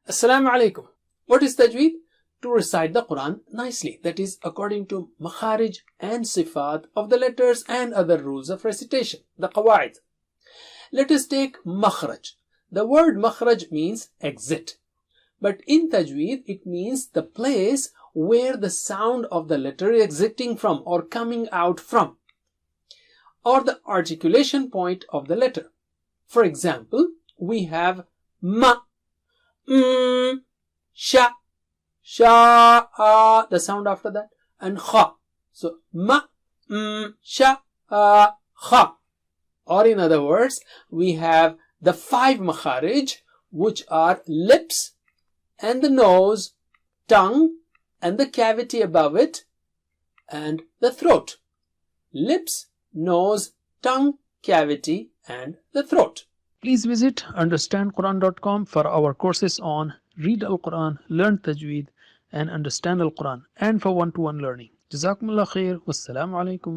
Assalamu alaikum. What is tajweed? To recite the Quran nicely, that is according to makharij and sifat of the letters and other rules of recitation, the qawaid. Let us take makhraj. The word makhraj means exit, but in tajweed it means the place where the sound of the letter is exiting from or coming out from, or the articulation point of the letter. For example, we have ma, sha, sha, the sound after that, and kha. So ma, sha, kha. Or in other words, we have the 5 makharij, which are lips and the nose, tongue and the cavity above it, and the throat. Lips, nose, tongue, cavity and the throat. Please visit understandquran.com for our courses on Read Al-Quran, Learn Tajweed and Understand Al-Quran, and for one-to-one learning. Jazakumullah khair. Wassalamu alaikum.